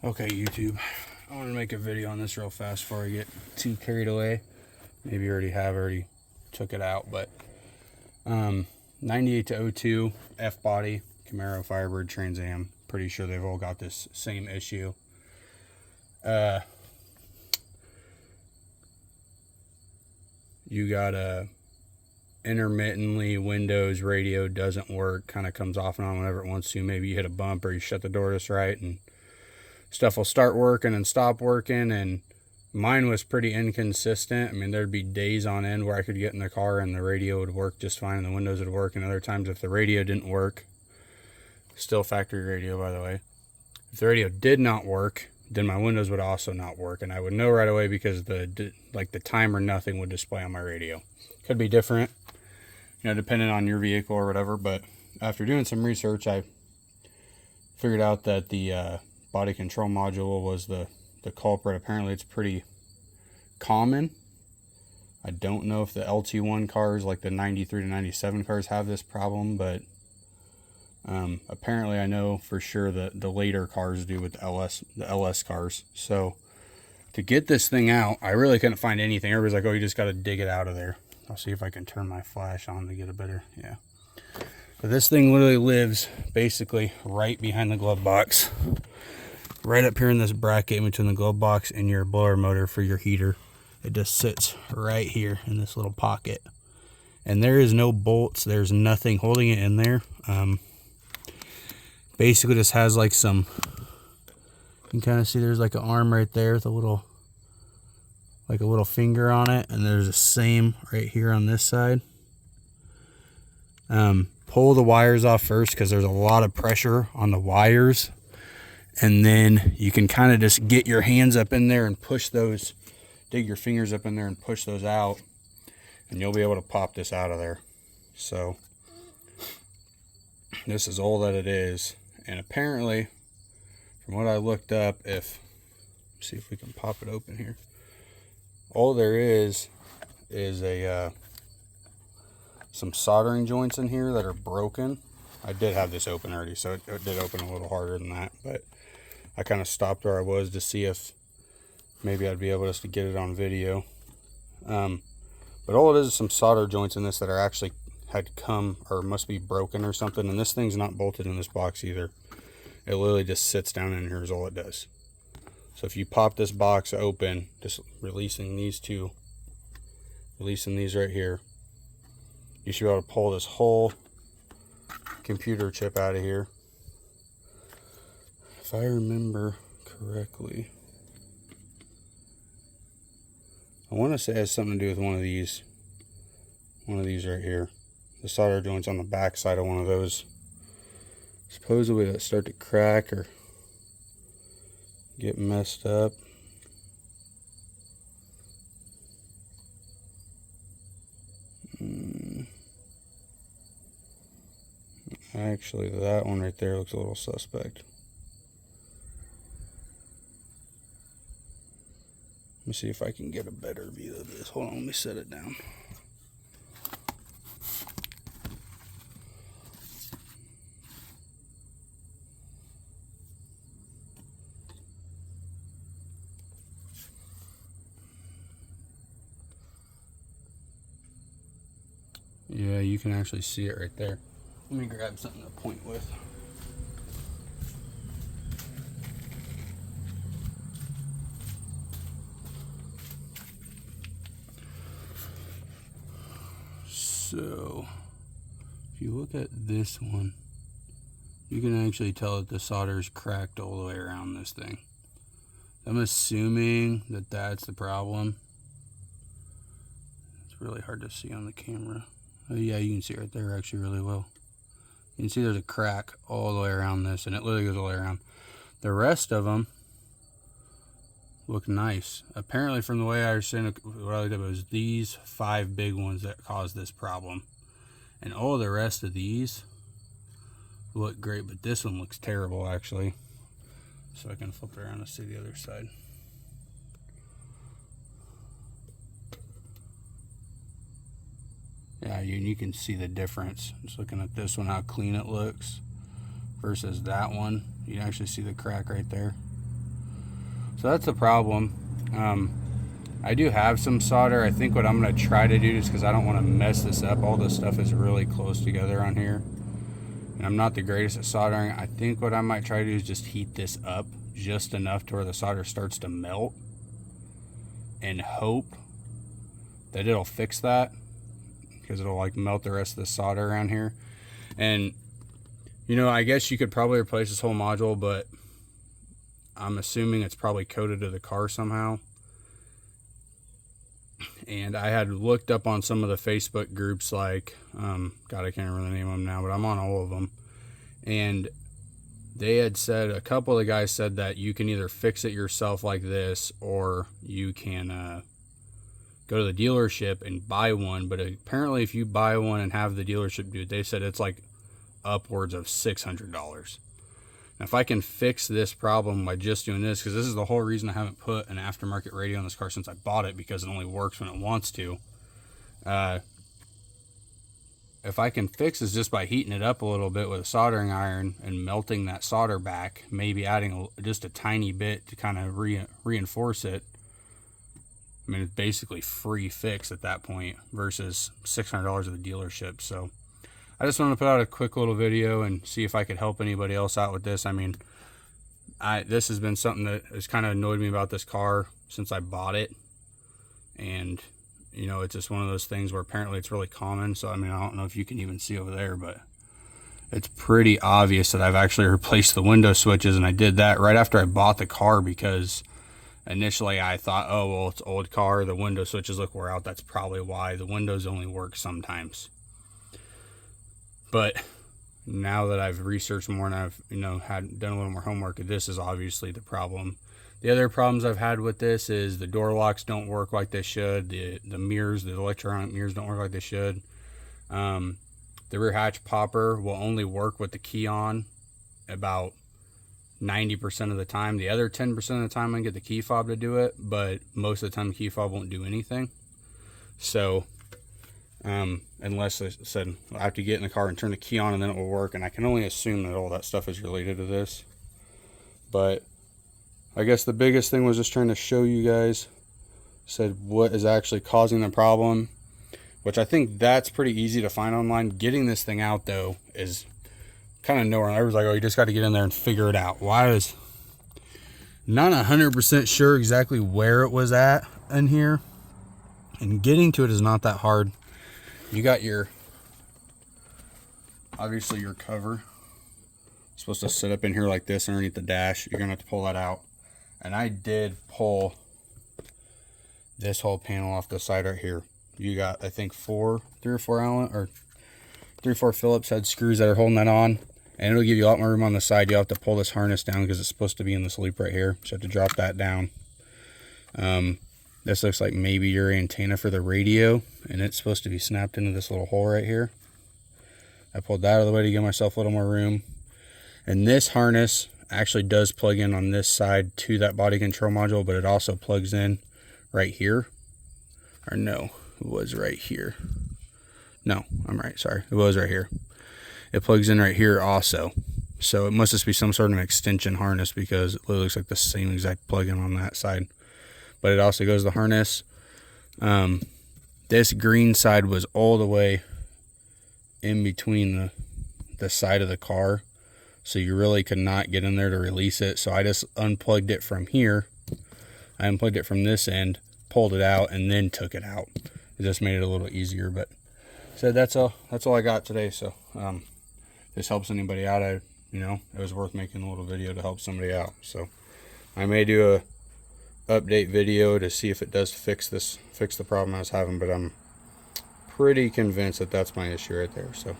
Okay, YouTube, I want to make a video on this real fast before I get too carried away. Maybe you already took it out, but 98 to 02 Fbody Camaro Firebird Trans Am. Pretty sure they've all got this same issue. You got a intermittently Windows radio doesn't work, kind of comes off and on whenever it wants to. Maybe you hit a bump or you shut the door just right and stuff will start working and stop working. And mine was pretty inconsistent. I mean, there'd be days on end where I could get in the car and the radio would work just fine and the windows would work, and other times if the radio didn't work, still factory radio by the way, if the radio did not work, then my windows would also not work, and I would know right away because the time or nothing would display on my radio. Could be different, you know, depending on your vehicle or whatever, but after doing some research, I figured out that the body control module was the culprit. Apparently it's pretty common. I don't know if the LT1 cars, like the 93 to 97 cars, have this problem, but apparently I know for sure that the later cars do with the LS cars. So to get this thing out, I really couldn't find anything. Everybody's like, oh, you just got to dig it out of there. I'll see if I can turn my flash on to get a better, yeah. But this thing literally lives basically right behind the glove box, right up here in this bracket in between the glove box and your blower motor for your heater. It just sits right here in this little pocket, and there is no bolts, there's nothing holding it in there. Basically just has like some, you can kind of see there's like an arm right there with a little, like a little finger on it, and there's the same right here on this side. Pull the wires off first because there's a lot of pressure on the wires, and then you can kind of just get your hands up in there and push those, dig your fingers up in there and push those out, and you'll be able to pop this out of there. So this is all that it is. And apparently, from what I looked up, let's see if we can pop it open here. All there is some soldering joints in here that are broken. I did have this open already, so it did open a little harder than that, but I kind of stopped where I was to see if maybe I'd be able just to get it on video. But all it is some solder joints in this that are actually had come or must be broken or something, and this thing's not bolted in this box either. It literally just sits down in here is all it does. So if you pop this box open, just releasing these right here, you should be able to pull this whole computer chip out of here. If I remember correctly, I want to say it has something to do with one of these right here. The solder joints on the back side of one of those, supposedly that start to crack or get messed up. Actually, that one right there looks a little suspect. Let me see if I can get a better view of this. Hold on, let me set it down. Yeah, you can actually see it right there. Let me grab something to point with. So, if you look at this one, you can actually tell that the solder is cracked all the way around this thing. I'm assuming that that's the problem. It's really hard to see on the camera. Oh yeah, you can see it right there actually really well. You can see there's a crack all the way around this, and it literally goes all the way around. The rest of them look nice. Apparently, from the way I understand it, what I looked up, it was these 5 big ones that caused this problem. And all the rest of these look great, but this one looks terrible actually. So I can flip it around to see the other side. Yeah, you can see the difference. Just looking at this one, how clean it looks versus that one. You can actually see the crack right there. So that's the problem. I do have some solder. I think what I'm going to try to do, is because I don't want to mess this up, all this stuff is really close together on here, and I'm not the greatest at soldering. I think what I might try to do is just heat this up just enough to where the solder starts to melt, and hope that it'll fix that, because it'll like melt the rest of the solder around here. And you know, I guess you could probably replace this whole module, but I'm assuming it's probably coded to the car somehow. And I had looked up on some of the Facebook groups, like, God, I can't remember the name of them now, but I'm on all of them. And they had said, a couple of the guys said that you can either fix it yourself like this, or you can go to the dealership and buy one. But apparently if you buy one and have the dealership do it, they said it's like upwards of $600. Now, if I can fix this problem by just doing this, because this is the whole reason I haven't put an aftermarket radio on this car since I bought it, because it only works when it wants to. If I can fix this just by heating it up a little bit with a soldering iron and melting that solder back, maybe adding just a tiny bit to kind of reinforce it, I mean, it's basically free fix at that point versus $600 at the dealership. So I just wanted to put out a quick little video and see if I could help anybody else out with this. I mean, this has been something that has kind of annoyed me about this car since I bought it. And, you know, it's just one of those things where apparently it's really common. So, I mean, I don't know if you can even see over there, but it's pretty obvious that I've actually replaced the window switches. And I did that right after I bought the car, because initially I thought, oh, well, it's an old car, the window switches look wore out. That's probably why. The windows only work sometimes. But now that I've researched more and I've, you know, done a little more homework, this is obviously the problem. The other problems I've had with this is the door locks don't work like they should. The mirrors, the electronic mirrors don't work like they should. The rear hatch popper will only work with the key on about 90% of the time. The other 10% of the time I can get the key fob to do it, but most of the time the key fob won't do anything. So unless I said I have to get in the car and turn the key on and then it will work, and I can only assume that all that stuff is related to this. But I guess the biggest thing was just trying to show you guys, said what is actually causing the problem, which I think that's pretty easy to find online. Getting this thing out though is kind of nowhere. I was like, oh, you just got to get in there and figure it out. Well, I was not 100% sure exactly where it was at in here, and getting to it is not that hard. You got your, obviously your cover. It's supposed to sit up in here like this underneath the dash. You're gonna have to pull that out. And I did pull this whole panel off the side right here. You got, I think, 3 or 4 Phillips head screws that are holding that on. And it'll give you a lot more room on the side. You'll have to pull this harness down because it's supposed to be in this loop right here. So you have to drop that down. This looks like maybe your antenna for the radio, and it's supposed to be snapped into this little hole right here. I pulled that out of the way to give myself a little more room. And this harness actually does plug in on this side to that body control module, but it also plugs in right here. Or no, it was right here. No, I'm right, sorry. It was right here. It plugs in right here also. So it must just be some sort of an extension harness, because it looks like the same exact plug-in on that side. But it also goes to the harness. This green side was all the way in between the side of the car, so you really could not get in there to release it. So I just unplugged it from here. I unplugged it from this end, pulled it out, and then took it out. It just made it a little easier. But so that's all I got today. So if this helps anybody out, it was worth making a little video to help somebody out. So I may do a update video to see if it does fix the problem I was having, but I'm pretty convinced that that's my issue right there. So